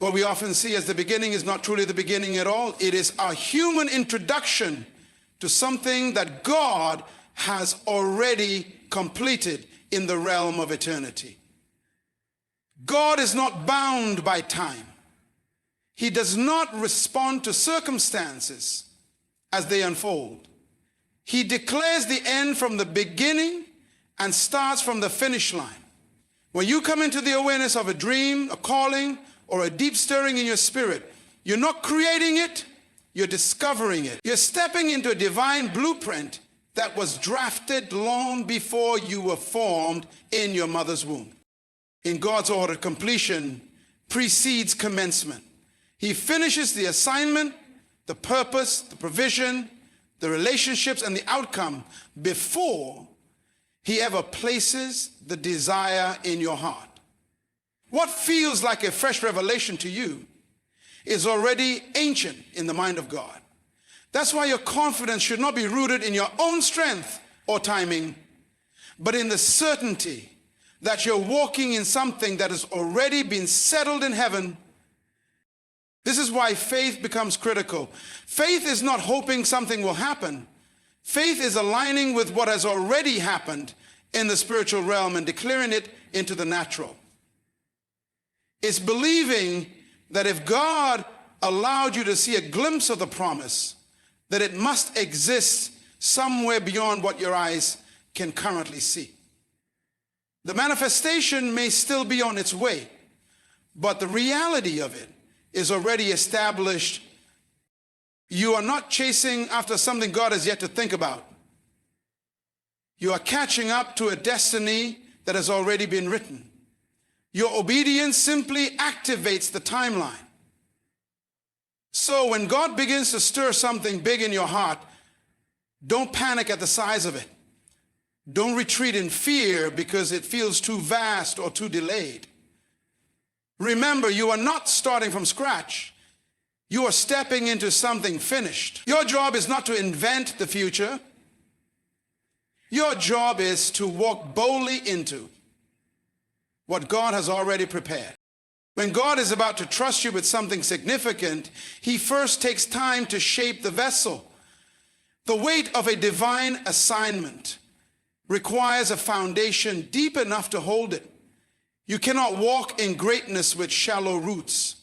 What we often see as the beginning is not truly the beginning at all. It is a human introduction to something that God has already completed in the realm of eternity. God is not bound by time. He does not respond to circumstances as they unfold. He declares the end from the beginning and starts from the finish line. When you come into the awareness of a dream, a calling, or a deep stirring in your spirit, you're not creating it, you're discovering it. You're stepping into a divine blueprint that was drafted long before you were formed in your mother's womb. In God's order, completion precedes commencement. He finishes the assignment, the purpose, the provision, the relationships, and the outcome before he ever places the desire in your heart. What feels like a fresh revelation to you is already ancient in the mind of God. That's why your confidence should not be rooted in your own strength or timing, but in the certainty that you're walking in something that has already been settled in heaven. This is why faith becomes critical. Faith is not hoping something will happen. Faith is aligning with what has already happened in the spiritual realm and declaring it into the natural. It's believing that if God allowed you to see a glimpse of the promise, that it must exist somewhere beyond what your eyes can currently see. The manifestation may still be on its way, but the reality of it is already established. You are not chasing after something God has yet to think about. You are catching up to a destiny that has already been written. Your obedience simply activates the timeline. So when God begins to stir something big in your heart, don't panic at the size of it. Don't retreat in fear because it feels too vast or too delayed. Remember, you are not starting from scratch. You are stepping into something finished. Your job is not to invent the future. Your job is to walk boldly into what God has already prepared. When God is about to trust you with something significant, he first takes time to shape the vessel. The weight of a divine assignment requires a foundation deep enough to hold it. You cannot walk in greatness with shallow roots.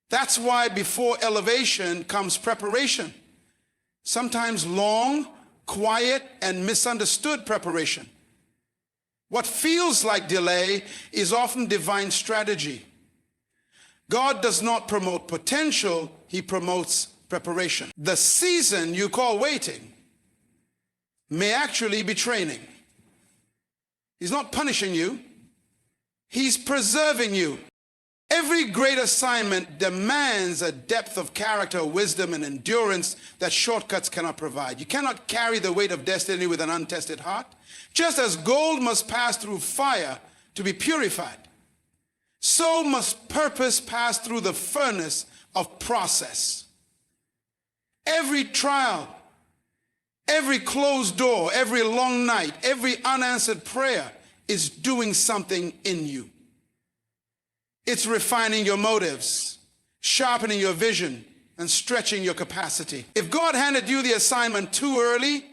That's why before elevation comes preparation. Sometimes long, quiet, and misunderstood preparation. What feels like delay is often divine strategy. God does not promote potential, he promotes preparation. The season you call waiting may actually be training. He's not punishing you, he's preserving you. Every great assignment demands a depth of character, wisdom, and endurance that shortcuts cannot provide. You cannot carry the weight of destiny with an untested heart. Just as gold must pass through fire to be purified, so must purpose pass through the furnace of process. Every trial, every closed door, every long night, every unanswered prayer is doing something in you. It's refining your motives, sharpening your vision, and stretching your capacity. If God handed you the assignment too early,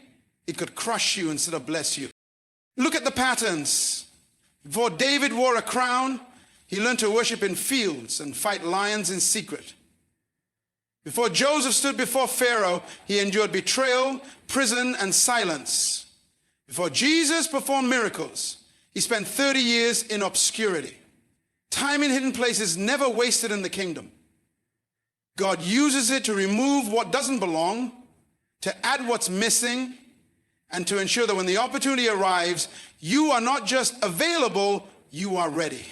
it could crush you instead of bless you. Look at the patterns. Before David wore a crown, he learned to worship in fields and fight lions in secret. Before Joseph stood before Pharaoh, he endured betrayal, prison, and silence. Before Jesus performed miracles, he spent 30 years in obscurity. Time in hidden places never wasted in the kingdom. God uses it to remove what doesn't belong, to add what's missing, and to ensure that when the opportunity arrives, you are not just available, you are ready.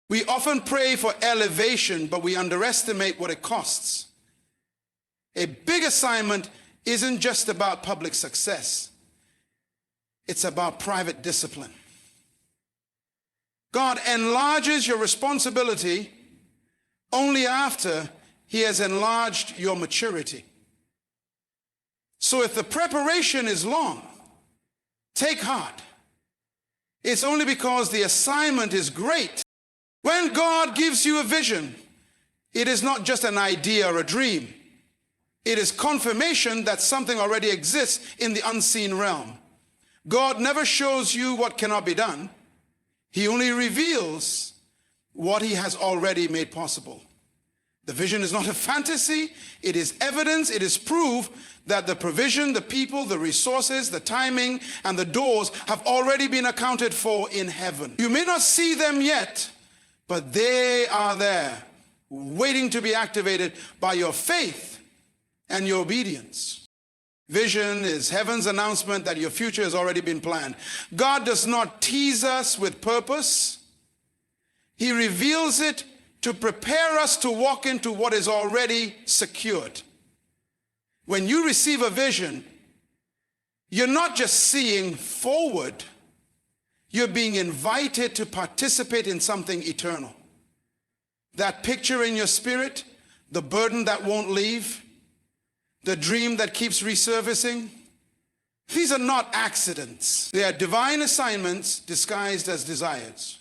We often pray for elevation, but we underestimate what it costs. A big assignment isn't just about public success. It's about private discipline. God enlarges your responsibility only after he has enlarged your maturity. So if the preparation is long, take heart. It's only because the assignment is great. When God gives you a vision, it is not just an idea or a dream. It is confirmation that something already exists in the unseen realm. God never shows you what cannot be done. He only reveals what he has already made possible. The vision is not a fantasy. It is evidence. It is proof that the provision, the people, the resources, the timing, and the doors have already been accounted for in heaven. You may not see them yet, but they are there, waiting to be activated by your faith and your obedience. Vision is heaven's announcement that your future has already been planned. God does not tease us with purpose. He reveals it to prepare us to walk into what is already secured. When you receive a vision, you're not just seeing forward, you're being invited to participate in something eternal. That picture in your spirit, the burden that won't leave, the dream that keeps resurfacing, these are not accidents. They are divine assignments disguised as desires.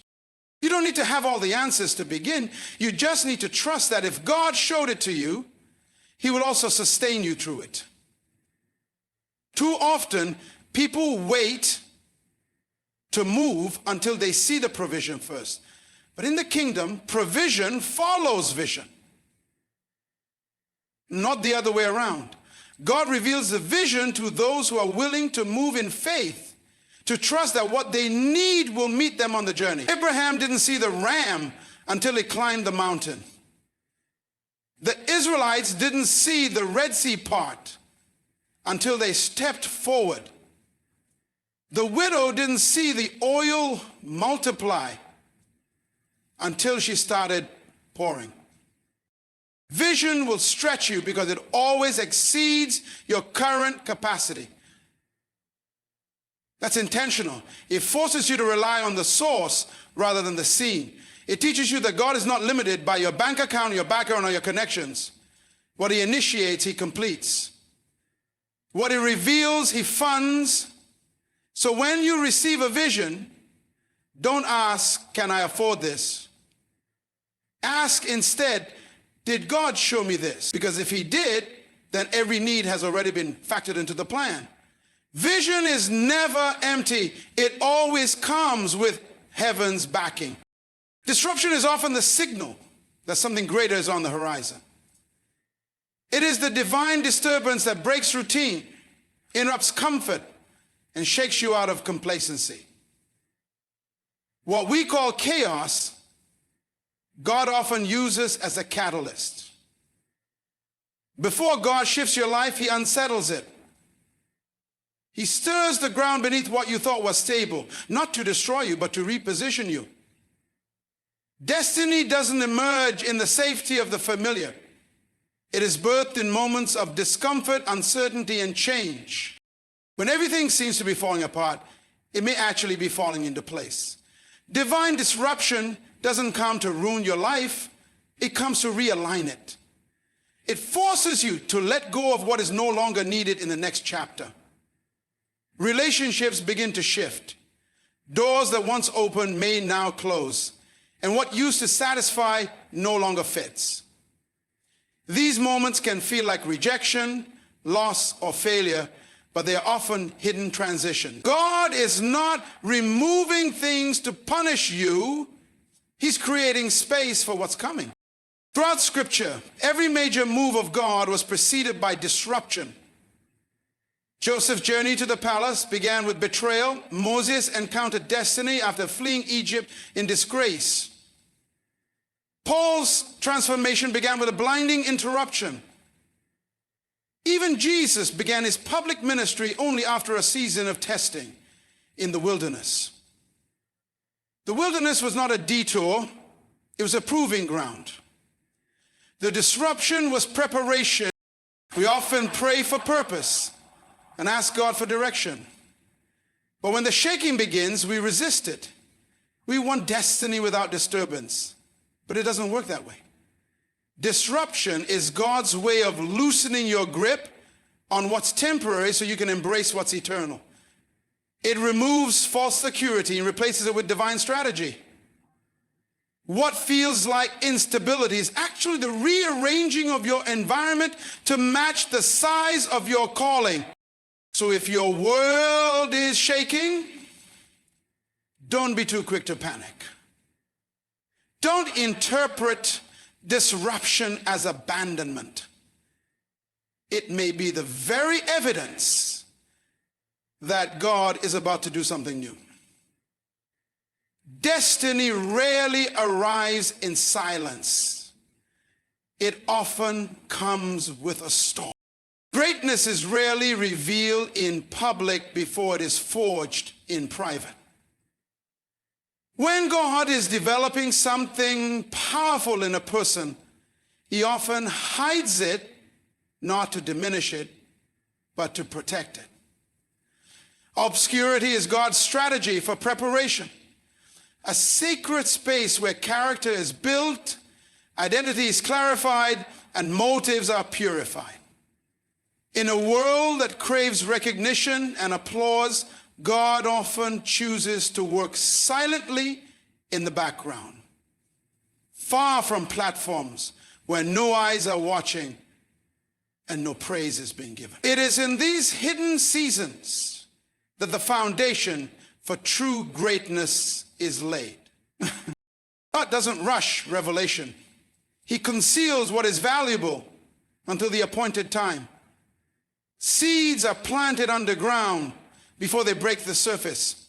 You don't need to have all the answers to begin. You just need to trust that if God showed it to you, he will also sustain you through it. Too often, people wait to move until they see the provision first. But in the kingdom, provision follows vision, not the other way around. God reveals the vision to those who are willing to move in faith, to trust that what they need will meet them on the journey. Abraham didn't see the ram until he climbed the mountain. The Israelites didn't see the Red Sea part until they stepped forward. The widow didn't see the oil multiply until she started pouring. Vision will stretch you because it always exceeds your current capacity. That's intentional. It forces you to rely on the source rather than the scene. It teaches you that God is not limited by your bank account, your background, or your connections. What he initiates, he completes. What he reveals, he funds. So when you receive a vision, don't ask, can I afford this? Ask instead, did God show me this? Because if he did, then every need has already been factored into the plan. Vision is never empty. It always comes with heaven's backing. Disruption is often the signal that something greater is on the horizon. It is the divine disturbance that breaks routine, interrupts comfort, and shakes you out of complacency. What we call chaos, God often uses as a catalyst. Before God shifts your life, he unsettles it. He stirs the ground beneath what you thought was stable, not to destroy you, but to reposition you. Destiny doesn't emerge in the safety of the familiar. It is birthed in moments of discomfort, uncertainty, and change. When everything seems to be falling apart, it may actually be falling into place. Divine disruption doesn't come to ruin your life. It comes to realign it. It forces you to let go of what is no longer needed in the next chapter. Relationships begin to shift. Doors that once opened may now close. And what used to satisfy no longer fits. These moments can feel like rejection, loss, or failure, but they are often hidden transition. God is not removing things to punish you. He's creating space for what's coming. Throughout Scripture, every major move of God was preceded by disruption. Joseph's journey to the palace began with betrayal. Moses encountered destiny after fleeing Egypt in disgrace. Paul's transformation began with a blinding interruption. Even Jesus began his public ministry only after a season of testing in the wilderness. The wilderness was not a detour, it was a proving ground. The disruption was preparation. We often pray for purpose and ask God for direction. But when the shaking begins, we resist it. We want destiny without disturbance, but it doesn't work that way. Disruption is God's way of loosening your grip on what's temporary so you can embrace what's eternal. It removes false security and replaces it with divine strategy. What feels like instability is actually the rearranging of your environment to match the size of your calling. So if your world is shaking, don't be too quick to panic. Don't interpret disruption as abandonment. It may be the very evidence that God is about to do something new. Destiny rarely arrives in silence. It often comes with a storm. Greatness is rarely revealed in public before it is forged in private. When God is developing something powerful in a person, he often hides it, not to diminish it, but to protect it. Obscurity is God's strategy for preparation. A sacred space where character is built, identity is clarified, and motives are purified. In a world that craves recognition and applause, God often chooses to work silently in the background, far from platforms where no eyes are watching and no praise is being given. It is in these hidden seasons that the foundation for true greatness is laid. God doesn't rush revelation. He conceals what is valuable until the appointed time. Seeds are planted underground before they break the surface.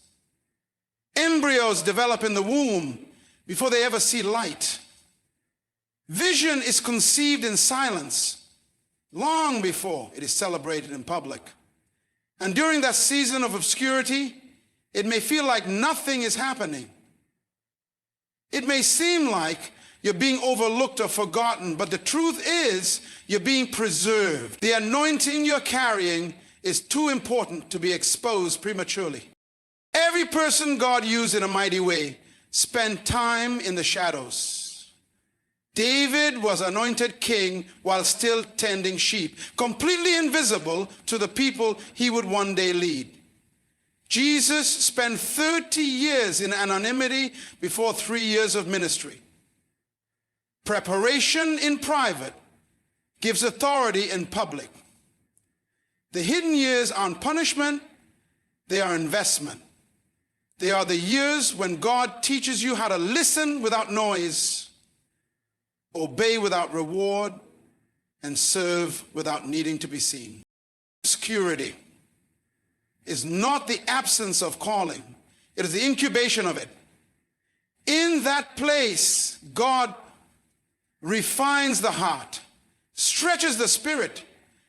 Embryos develop in the womb before they ever see light. Vision is conceived in silence long before it is celebrated in public. And during that season of obscurity, it may feel like nothing is happening. It may seem like you're being overlooked or forgotten, but the truth is you're being preserved. The anointing you're carrying is too important to be exposed prematurely. Every person God used in a mighty way spent time in the shadows. David was anointed king while still tending sheep, completely invisible to the people he would one day lead. Jesus spent 30 years in anonymity before 3 years of ministry. Preparation in private gives authority in public. The hidden years aren't punishment, they are investment. They are the years when God teaches you how to listen without noise, obey without reward, and serve without needing to be seen. Obscurity is not the absence of calling, it is the incubation of it. In that place, God refines the heart, stretches the spirit,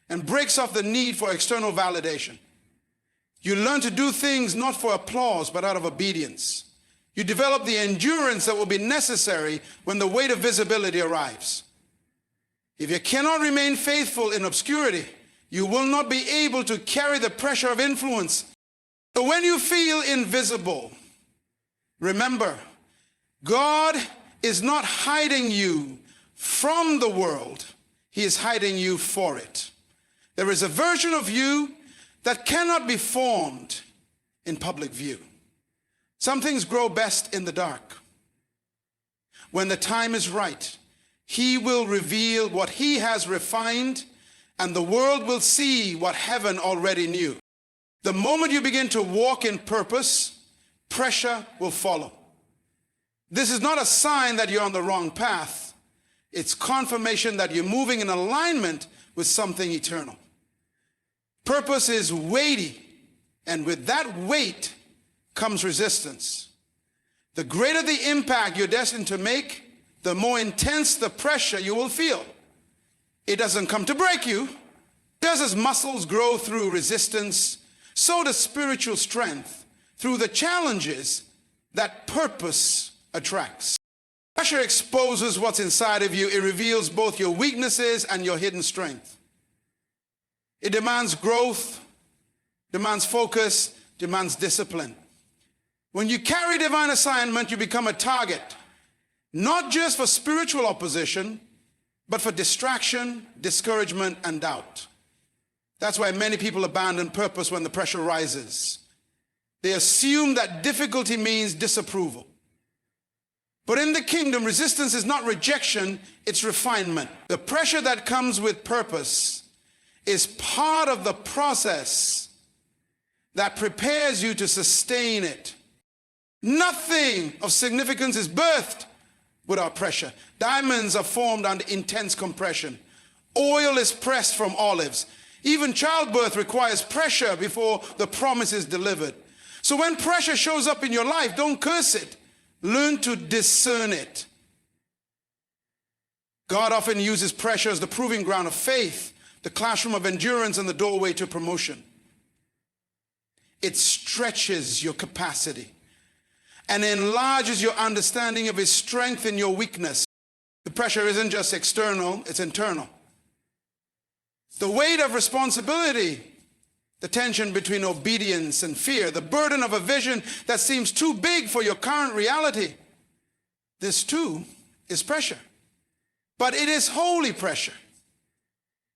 and breaks off the need for external validation. You learn to do things not for applause, but out of obedience. You develop the endurance that will be necessary when the weight of visibility arrives. If you cannot remain faithful in obscurity, you will not be able to carry the pressure of influence. So when you feel invisible, remember, God is not hiding you from the world. He is hiding you for it. There is a version of you that cannot be formed in public view. Some things grow best in the dark. When the time is right, he will reveal what he has refined, and the world will see what heaven already knew. The moment you begin to walk in purpose, pressure will follow. This is not a sign that you're on the wrong path. It's confirmation that you're moving in alignment with something eternal. Purpose is weighty, and with that weight comes resistance. The greater the impact you're destined to make, the more intense the pressure you will feel. It doesn't come to break you. Just as muscles grow through resistance, so does spiritual strength through the challenges that purpose attracts. Pressure exposes what's inside of you. It reveals both your weaknesses and your hidden strength. It demands growth, demands focus, demands discipline. When you carry divine assignment, you become a target, not just for spiritual opposition, but for distraction, discouragement, and doubt. That's why many people abandon purpose when the pressure rises. They assume that difficulty means disapproval. But in the kingdom, resistance is not rejection, it's refinement. The pressure that comes with purpose is part of the process that prepares you to sustain it. Nothing of significance is birthed without pressure. Diamonds are formed under intense compression. Oil is pressed from olives. Even childbirth requires pressure before the promise is delivered. So when pressure shows up in your life, don't curse it. Learn to discern it. God often uses pressure as the proving ground of faith, the classroom of endurance, and the doorway to promotion. It stretches your capacity and enlarges your understanding of His strength in your weakness. The pressure isn't just external, it's internal. The weight of responsibility, the tension between obedience and fear, the burden of a vision that seems too big for your current reality. This too is pressure. But it is holy pressure.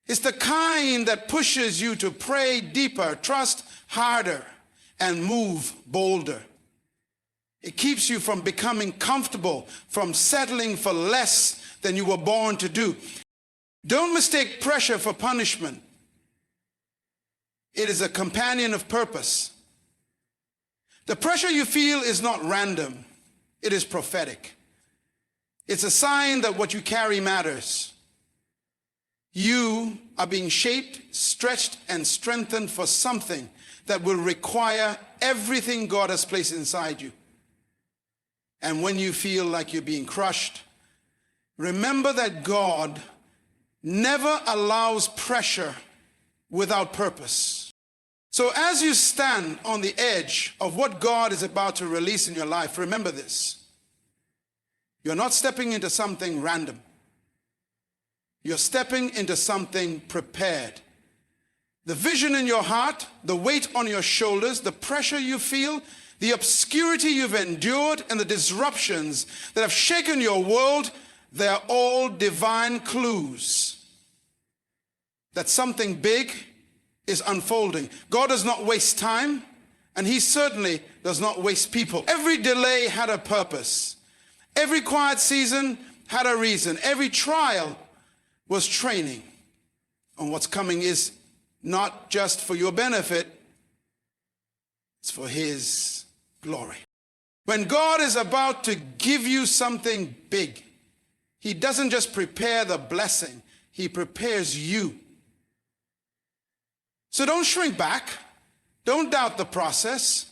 It's the kind that pushes you to pray deeper, trust harder, and move bolder. It keeps you from becoming comfortable, from settling for less than you were born to do. Don't mistake pressure for punishment. It is a companion of purpose. The pressure you feel is not random. It is prophetic. It's a sign that what you carry matters. You are being shaped, stretched, and strengthened for something that will require everything God has placed inside you. And when you feel like you're being crushed, remember that God never allows pressure without purpose. So as you stand on the edge of what God is about to release in your life, remember this. You're not stepping into something random. You're stepping into something prepared. The vision in your heart, the weight on your shoulders, the pressure you feel, the obscurity you've endured, and the disruptions that have shaken your world, they're all divine clues that something big is unfolding. God does not waste time, and He certainly does not waste people. Every delay had a purpose. Every quiet season had a reason. Every trial was training. And what's coming is not just for your benefit, it's for His glory. When God is about to give you something big, He doesn't just prepare the blessing, He prepares you. So don't shrink back. Don't doubt the process.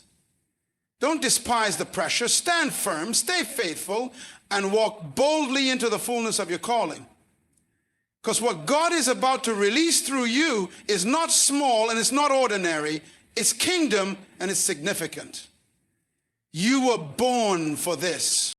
Don't despise the pressure. Stand firm, stay faithful, and walk boldly into the fullness of your calling. Because what God is about to release through you is not small and it's not ordinary. It's kingdom and it's significant. You were born for this.